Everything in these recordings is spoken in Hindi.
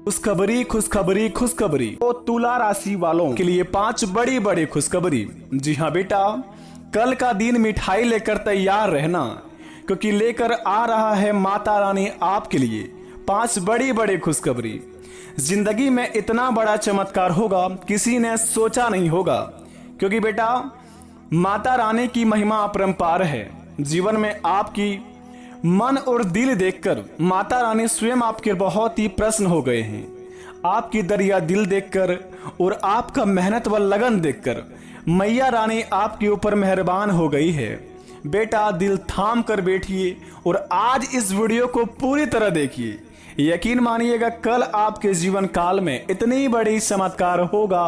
खुशखबरी खुशखबरी खुशखबरी। तो तुला राशि वालों के लिए 5 बड़ी बड़ी खुशखबरी। जी हाँ बेटा, कल का दिन मिठाई लेकर तैयार रहना, क्योंकि लेकर आ रहा है माता रानी आपके लिए 5 बड़ी बड़ी खुशखबरी। जिंदगी में इतना बड़ा चमत्कार होगा किसी ने सोचा नहीं होगा, क्योंकि बेटा माता रानी की महिमा अपरंपार है। जीवन में आपकी मन और दिल देखकर माता रानी स्वयं आपके बहुत ही प्रसन्न हो गए हैं। आपकी दरिया दिल देखकर और आपका मेहनत व लगन देखकर मैया रानी आपके ऊपर मेहरबान हो गई है। बेटा दिल थाम कर बैठिए और आज इस वीडियो को पूरी तरह देखिए। यकीन मानिएगा कल आपके जीवन काल में इतनी बड़ी चमत्कार होगा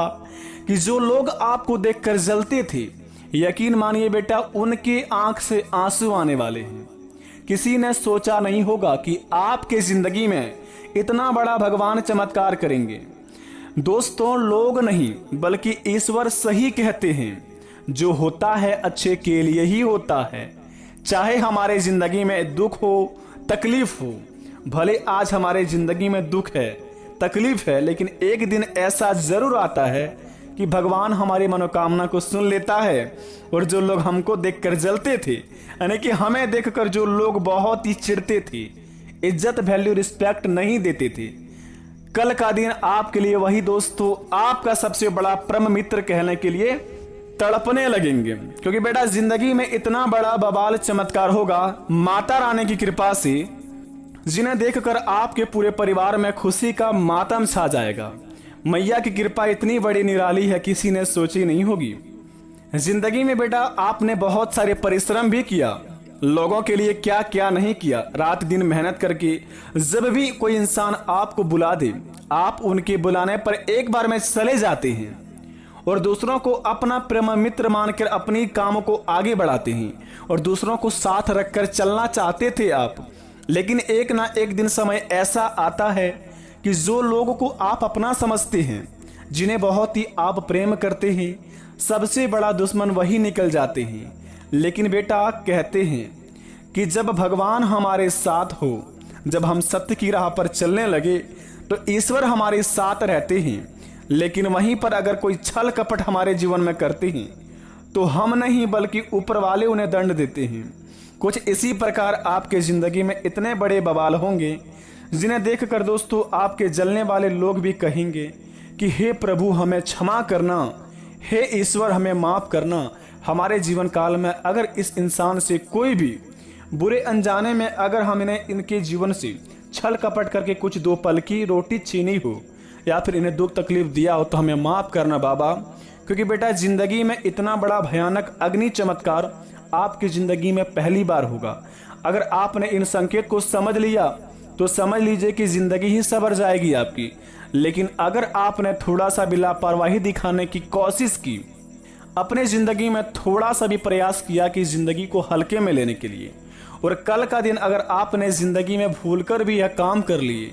कि जो लोग आपको देखकर जलते थे, यकीन मानिए बेटा उनकी आंख से आंसू आने वाले हैं। किसी ने सोचा नहीं होगा कि आपके जिंदगी में इतना बड़ा भगवान चमत्कार करेंगे। दोस्तों, लोग नहीं बल्कि ईश्वर सही कहते हैं, जो होता है अच्छे के लिए ही होता है। चाहे हमारे जिंदगी में दुख हो, तकलीफ हो, भले आज हमारे जिंदगी में दुख है, तकलीफ है, लेकिन एक दिन ऐसा जरूर आता है कि भगवान हमारी मनोकामना को सुन लेता है। और जो लोग हमको देखकर जलते थे, यानी कि हमें देखकर जो लोग बहुत ही चिढ़ते थे, इज्जत वैल्यू रिस्पेक्ट नहीं देते थे, कल का दिन आपके लिए वही दोस्तों आपका सबसे बड़ा परम मित्र कहने के लिए तड़पने लगेंगे। क्योंकि बेटा जिंदगी में इतना बड़ा बवाल चमत्कार होगा माता रानी की कृपा से, जिन्हें देखकर आपके पूरे परिवार में खुशी का मातम छा जाएगा। मैया की कृपा इतनी बड़ी निराली है, किसी ने सोची नहीं होगी। जिंदगी में बेटा आपने बहुत सारे परिश्रम भी किया, लोगों के लिए क्या क्या नहीं किया, रात दिन मेहनत करके। जब भी कोई इंसान आपको बुला दे, आप उनके बुलाने पर एक बार में चले जाते हैं और दूसरों को अपना प्रेम मित्र मानकर अपनी कामों को आगे बढ़ाते हैं और दूसरों को साथ रखकर चलना चाहते थे आप। लेकिन एक ना एक दिन समय ऐसा आता है कि जो लोगों को आप अपना समझते हैं, जिन्हें बहुत ही आप प्रेम करते हैं, सबसे बड़ा दुश्मन वही निकल जाते हैं। लेकिन बेटा कहते हैं कि जब भगवान हमारे साथ हो, जब हम सत्य की राह पर चलने लगे, तो ईश्वर हमारे साथ रहते हैं। लेकिन वहीं पर अगर कोई छल कपट हमारे जीवन में करते हैं, तो हम नहीं बल्कि ऊपर वाले उन्हें दंड देते हैं। कुछ इसी प्रकार आपके जिंदगी में इतने बड़े बवाल होंगे, जिन्हें देखकर दोस्तों आपके जलने वाले लोग भी कहेंगे कि हे प्रभु हमें क्षमा करना, हे ईश्वर हमें माफ करना। हमारे जीवन काल में अगर इस इंसान से कोई भी बुरे अनजाने में अगर हमने इनके जीवन से छल कपट करके कुछ 2 पल की रोटी छीनी हो या फिर इन्हें दुख तकलीफ दिया हो, तो हमें माफ करना बाबा। क्योंकि बेटा जिंदगी में इतना बड़ा भयानक अग्नि चमत्कार आपकी जिंदगी में पहली बार होगा। अगर आपने इन संकेत को समझ लिया तो समझ लीजिए कि जिंदगी ही सवर जाएगी आपकी। लेकिन अगर आपने थोड़ा सा भी लापरवाही दिखाने की कोशिश की, अपने जिंदगी में थोड़ा सा भी प्रयास किया कि जिंदगी को हल्के में लेने के लिए, और कल का दिन अगर आपने जिंदगी में भूलकर भी यह काम कर लिए,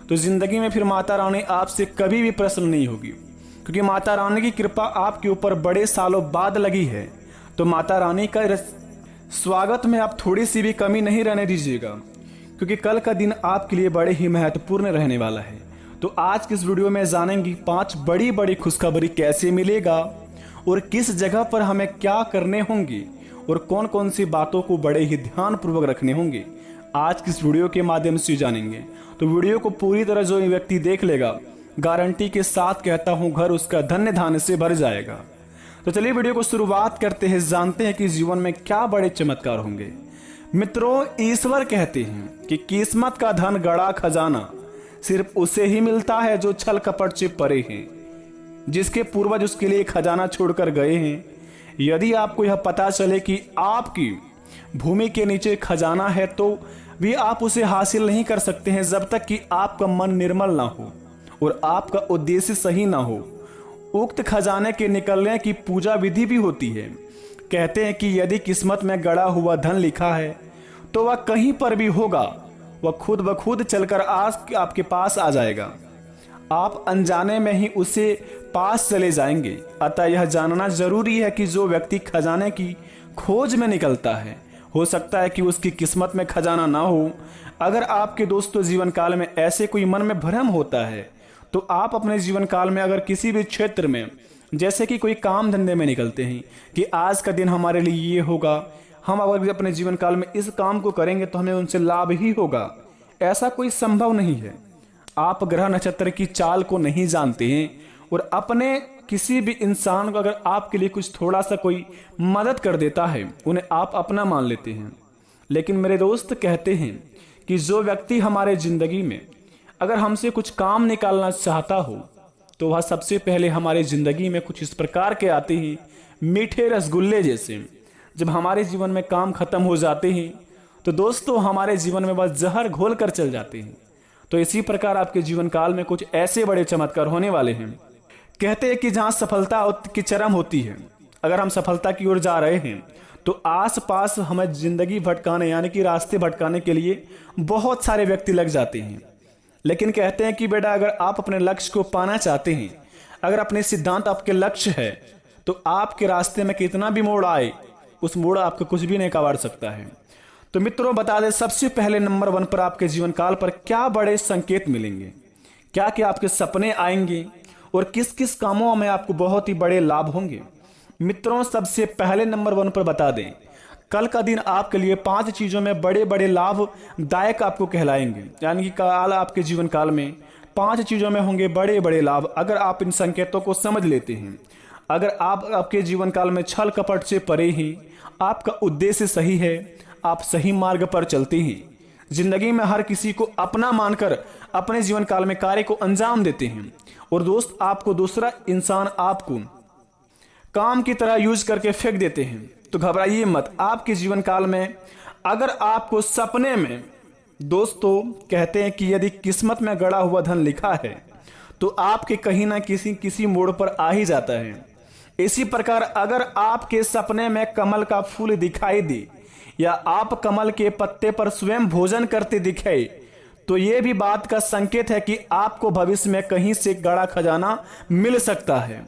तो जिंदगी में फिर माता रानी आपसे कभी भी प्रसन्न नहीं होगी। क्योंकि माता रानी की कृपा आपके ऊपर बड़े सालों बाद लगी है, तो माता रानी का स्वागत में आप थोड़ी सी भी कमी नहीं रहने दीजिएगा, क्योंकि कल का दिन आपके लिए बड़े ही महत्वपूर्ण रहने वाला है। तो आज की इस वीडियो में जानेंगे 5 बड़ी बड़ी खुशखबरी कैसे मिलेगा और किस जगह पर हमें क्या करने होंगे और कौन कौन सी बातों को बड़े ही ध्यान पूर्वक रखने होंगे, आज की इस वीडियो के माध्यम से जानेंगे। तो वीडियो को पूरी तरह जो व्यक्ति देख लेगा, गारंटी के साथ कहता हूं घर उसका धन्य धान्य से भर जाएगा। तो चलिए वीडियो को शुरुआत करते हैं, जानते हैं कि जीवन में क्या बड़े चमत्कार होंगे। मित्रों, ईश्वर कहते हैं कि किस्मत का धन गड़ा खजाना सिर्फ उसे ही मिलता है जो छल कपट से परे हैं, जिसके पूर्वज उसके लिए खजाना छोड़कर गए हैं। यदि आपको यह पता चले कि आपकी भूमि के नीचे खजाना है, तो भी आप उसे हासिल नहीं कर सकते हैं जब तक कि आपका मन निर्मल ना हो और आपका उद्देश्य सही ना हो। उक्त खजाने के निकलने की पूजा विधि भी होती है। कहते हैं कि यदि किस्मत में गड़ा हुआ धन लिखा है, तो वह कहीं पर भी होगा, वह खुद ब खुद चलकर आज आपके पास आ जाएगा। आप अनजाने में ही उसे पास चले जाएंगे। अतः यह जानना जरूरी है कि जो व्यक्ति खजाने की खोज में निकलता है, हो सकता है कि उसकी किस्मत में खजाना ना हो, अगर आपके दोस्तों जीवन काल में ऐसे कोई मन में भ्रम होता है तो आप अपने जीवन काल में अगर किसी भी क्षेत्र में, जैसे कि कोई काम धंधे में निकलते हैं कि आज का दिन हमारे लिए ये होगा, हम अगर अपने जीवन काल में इस काम को करेंगे तो हमें उनसे लाभ ही होगा, ऐसा कोई संभव नहीं है। आप ग्रह नक्षत्र की चाल को नहीं जानते हैं और अपने किसी भी इंसान को अगर आपके लिए कुछ थोड़ा सा कोई मदद कर देता है उन्हें आप अपना मान लेते हैं। लेकिन मेरे दोस्त कहते हैं कि जो व्यक्ति हमारे जिंदगी में अगर हमसे कुछ काम निकालना चाहता हो तो वह सबसे पहले हमारे जिंदगी में कुछ इस प्रकार के आते हैं, मीठे रसगुल्ले जैसे। जब हमारे जीवन में काम खत्म हो जाते हैं तो दोस्तों हमारे जीवन में बस जहर घोल कर चल जाते हैं। तो इसी प्रकार आपके जीवन काल में कुछ ऐसे बड़े चमत्कार होने वाले हैं। कहते हैं कि जहां सफलता की चरम होती है, अगर हम सफलता की ओर जा रहे हैं तो आसपास हमें जिंदगी भटकाने यानी कि रास्ते भटकाने के लिए बहुत सारे व्यक्ति लग जाते हैं। लेकिन कहते हैं कि बेटा अगर आप अपने लक्ष्य को पाना चाहते हैं, अगर अपने सिद्धांत आपके लक्ष्य है तो आपके रास्ते में कितना भी मोड़ आए उस मोड़ आपको कुछ भी नहीं कबाड़ सकता है। तो मित्रों बता दें, सबसे पहले नंबर 1 पर आपके जीवन काल पर क्या बड़े संकेत मिलेंगे, क्या क्या आपके सपने आएंगे और किस किस कामों में आपको बहुत ही बड़े लाभ होंगे। मित्रों सबसे पहले नंबर 1 पर बता दें, कल का दिन आपके लिए 5 चीजों में बड़े बड़े लाभदायक आपको कहलाएंगे। यानी कि कल आपके जीवन काल में 5 चीजों में होंगे बड़े बड़े लाभ। अगर आप इन संकेतों को समझ लेते हैं, अगर आप आपके जीवन काल में छल कपट से परे हैं, आपका उद्देश्य सही है, आप सही मार्ग पर चलते हैं, जिंदगी में हर किसी को अपना मानकर अपने जीवन काल में कार्य को अंजाम देते हैं और दोस्त आपको दूसरा इंसान आपको काम की तरह यूज करके फेंक देते हैं, तो घबराइए मत। आपके जीवन काल में अगर आपको सपने में, दोस्तों कहते हैं कि यदि किस्मत में गड़ा हुआ धन लिखा है तो आपके कहीं ना किसी मोड़ पर आ ही जाता है। इसी प्रकार अगर आपके सपने में कमल का फूल दिखाई दे या आप कमल के पत्ते पर स्वयं भोजन करते दिखे तो यह भी बात का संकेत है कि आपको भविष्य में कहीं से गड़ा खजाना मिल सकता है।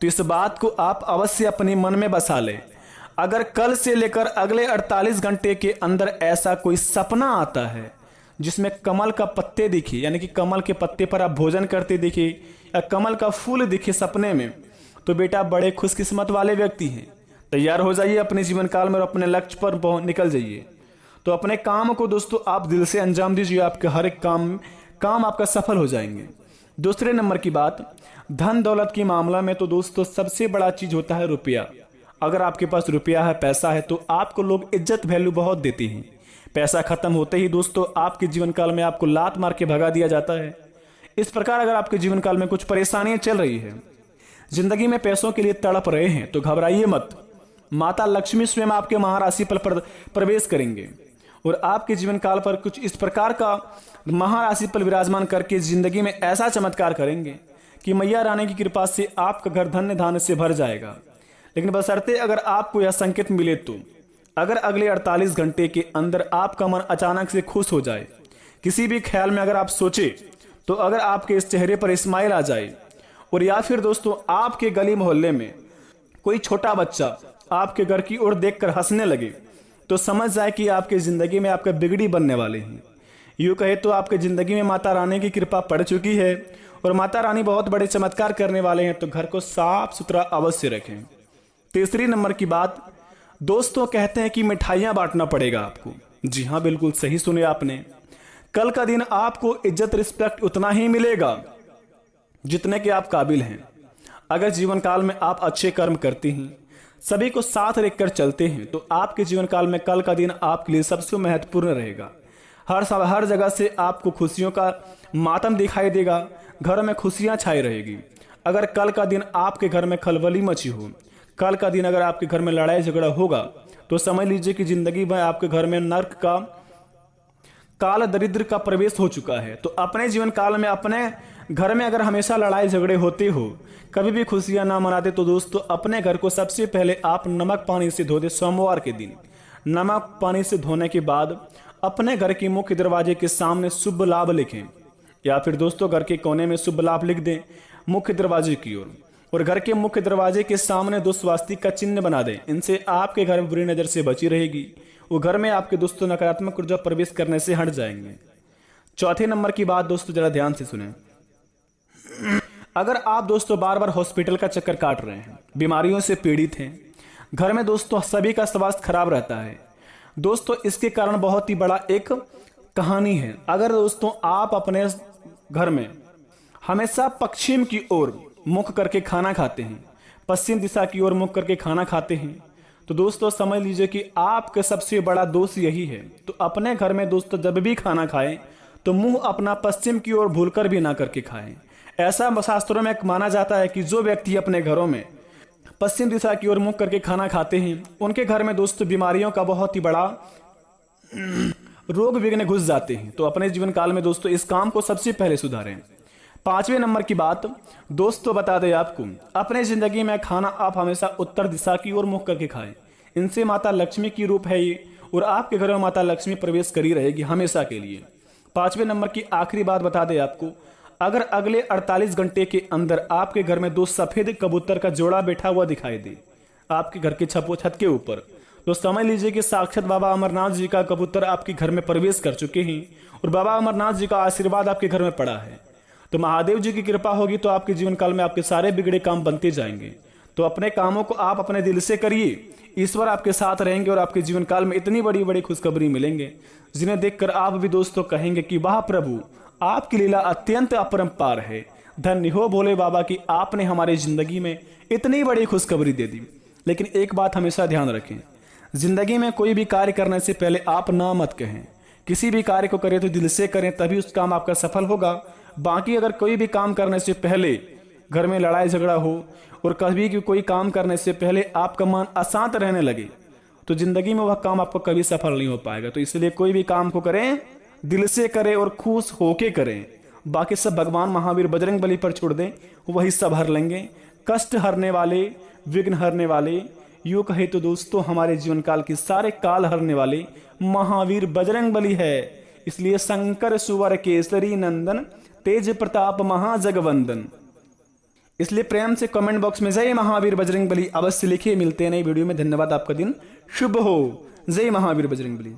तो इस बात को आप अवश्य अपने मन में बसा लें। अगर कल से लेकर अगले 48 घंटे के अंदर ऐसा कोई सपना आता है जिसमें कमल का पत्ते दिखे, यानी कि कमल के पत्ते पर आप भोजन करते दिखे या कमल का फूल दिखे सपने में, तो बेटा बड़े खुशकिस्मत वाले व्यक्ति हैं। तैयार हो जाइए अपने जीवन काल में और अपने लक्ष्य पर निकल जाइए। तो अपने काम को दोस्तों आप दिल से अंजाम दीजिए, आपके हर एक काम आपका सफल हो जाएंगे। दूसरे नंबर की बात, धन दौलत की मामला में तो दोस्तों सबसे बड़ा चीज होता है रुपया। अगर आपके पास रुपया है, पैसा है, तो आपको लोग इज्जत वैल्यू बहुत देते हैं। पैसा खत्म होते ही दोस्तों आपके जीवन काल में आपको लात मार के भगा दिया जाता है। इस प्रकार अगर आपके जीवन काल में कुछ परेशानियां चल रही है, जिंदगी में पैसों के लिए तड़प रहे हैं, तो घबराइए मत। माता लक्ष्मी स्वयं आपके महाराशि पर प्रवेश करेंगे और आपके जीवन काल पर कुछ इस प्रकार का महाराशि पर विराजमान करके जिंदगी में ऐसा चमत्कार करेंगे कि मैया रानी की कृपा से आपका घर धन्य धान्य से भर जाएगा। लेकिन बशर्ते अगर आपको यह संकेत मिले तो अगर अगले 48 घंटे के अंदर आपका मन अचानक से खुश हो जाए, किसी भी ख्याल में अगर आप सोचे, तो अगर आपके इस चेहरे पर स्माइल आ जाए और या फिर दोस्तों आपके गली मोहल्ले में कोई छोटा बच्चा आपके घर की ओर देखकर हंसने लगे, तो समझ जाए कि आपके जिंदगी में आपका बिगड़ी बनने वाले हैं। यूं कहे तो आपके जिंदगी में माता रानी की कृपा पड़ चुकी है और माता रानी बहुत बड़े चमत्कार करने वाले हैं। तो घर को साफ सुथरा अवश्य रखें। तीसरी नंबर की बात, दोस्तों कहते हैं कि मिठाइयां बांटना पड़ेगा आपको। जी हाँ, बिल्कुल सही सुने आपने। कल का दिन आपको इज्जत रिस्पेक्ट उतना ही मिलेगा जितने के आप काबिल हैं। अगर जीवन काल में आप अच्छे कर्म करते हैं, सभी को साथ रखकर चलते हैं, तो आपके जीवन काल में कल का दिन आपके लिए सबसे महत्वपूर्ण रहेगा। हर जगह से आपको खुशियों का मातम दिखाई देगा, घर में खुशियां छाई रहेगी। अगर कल का दिन आपके घर में खलबली मची हो, कल का दिन अगर आपके घर में लड़ाई झगड़ा होगा, तो समझ लीजिए कि जिंदगी में आपके घर में नर्क का काल दरिद्र का प्रवेश हो चुका है। तो अपने जीवन काल में अपने घर में अगर हमेशा लड़ाई झगड़े होते हो, कभी भी खुशियां ना मनाते, तो दोस्तों अपने घर को सबसे पहले आप नमक पानी से धो दे। सोमवार के दिन नमक पानी से धोने के बाद अपने घर के मुख्य दरवाजे के सामने शुभ लाभ लिखें, या फिर दोस्तों घर के कोने में शुभ लाभ लिख दें मुख्य दरवाजे की ओर, और घर के मुख्य दरवाजे के सामने 2 स्वास्तिक का चिन्ह बना दें। इनसे आपके घर में बुरी नजर से बची रहेगी वो घर में आपके दोस्तों नकारात्मक ऊर्जा प्रवेश करने से हट जाएंगे। चौथे नंबर की बात दोस्तों जरा ध्यान से सुने। अगर आप दोस्तों बार बार हॉस्पिटल का चक्कर काट रहे हैं, बीमारियों से पीड़ित हैं, घर में दोस्तों सभी का स्वास्थ्य खराब रहता है दोस्तों, इसके कारण बहुत ही बड़ा एक कहानी है। अगर दोस्तों आप अपने घर में हमेशा पश्चिम की ओर मुख करके खाना खाते हैं, पश्चिम दिशा की ओर मुख करके खाना खाते हैं, तो दोस्तों समझ लीजिए कि आपका सबसे बड़ा दोष यही है। तो अपने घर में दोस्तों जब भी खाना खाएं तो मुंह अपना पश्चिम की ओर भूलकर भी ना करके खाएं। ऐसा शास्त्रों में माना जाता है कि जो व्यक्ति अपने घरों में पश्चिम दिशा की ओर मुख करके खाना खाते हैं, उनके घर में दोस्तों बीमारियों का बहुत ही बड़ा रोग विघ्न घुस जाते हैं। तो अपने जीवन काल में दोस्तों इस काम को सबसे पहले सुधारें। पांचवें नंबर की बात दोस्तों बता दें आपको, अपने जिंदगी में खाना आप हमेशा उत्तर दिशा की ओर मुख करके खाएं। इनसे माता लक्ष्मी की रूप है ये, और आपके घर में माता लक्ष्मी प्रवेश करी रहेगी हमेशा के लिए। पांचवें नंबर की आखिरी बात बता दें आपको, अगर अगले 48 घंटे के अंदर आपके घर में 2 सफेद कबूतर का जोड़ा बैठा हुआ दिखाई दे आपके घर के छत के ऊपर, तो समझ लीजिए कि साक्षात बाबा अमरनाथ जी का कबूतर आपके घर में प्रवेश कर चुके हैं और बाबा अमरनाथ जी का आशीर्वाद आपके घर में पड़ा है। तो महादेव जी की कृपा होगी तो आपके जीवन काल में आपके सारे बिगड़े काम बनते जाएंगे। तो अपने कामों को आप अपने दिल से करिए, ईश्वर आपके साथ रहेंगे और आपके जीवन काल में इतनी बड़ी बड़ी खुशखबरी मिलेंगे जिन्हें देखकर आप भी दोस्तों कहेंगे कि वाह प्रभु, आपकी लीला अत्यंत अपरंपार है। धन्य हो भोले बाबा की आपने हमारी जिंदगी में इतनी बड़ी खुशखबरी दे दी। लेकिन एक बात हमेशा ध्यान रखें, जिंदगी में कोई भी कार्य करने से पहले आप ना मत कहें। किसी भी कार्य को करें तो दिल से करें, तभी उस काम आपका सफल होगा। बाकी अगर कोई भी काम करने से पहले घर में लड़ाई झगड़ा हो और कभी भी कोई काम करने से पहले आपका मन अशांत रहने लगे तो जिंदगी में वह काम आपको कभी सफल नहीं हो पाएगा। तो इसलिए कोई भी काम को करें दिल से करें और खुश होके करें। बाकी सब भगवान महावीर बजरंग बली पर छोड़ दें, वही सब हर लेंगे। कष्ट हरने वाले, विघ्न हरने वाले, यूं कहे तो दोस्तों हमारे जीवन काल के सारे काल हरने वाले महावीर बजरंग बली है। इसलिए शंकर सुवर केसरी नंदन, तेज प्रताप महाजगवंदन। इसलिए प्रेम से कमेंट बॉक्स में जय महावीर बजरंग बली अवश्य लिखिए। मिलते हैं नई वीडियो में। धन्यवाद, आपका दिन शुभ हो। जय महावीर बजरंग बली।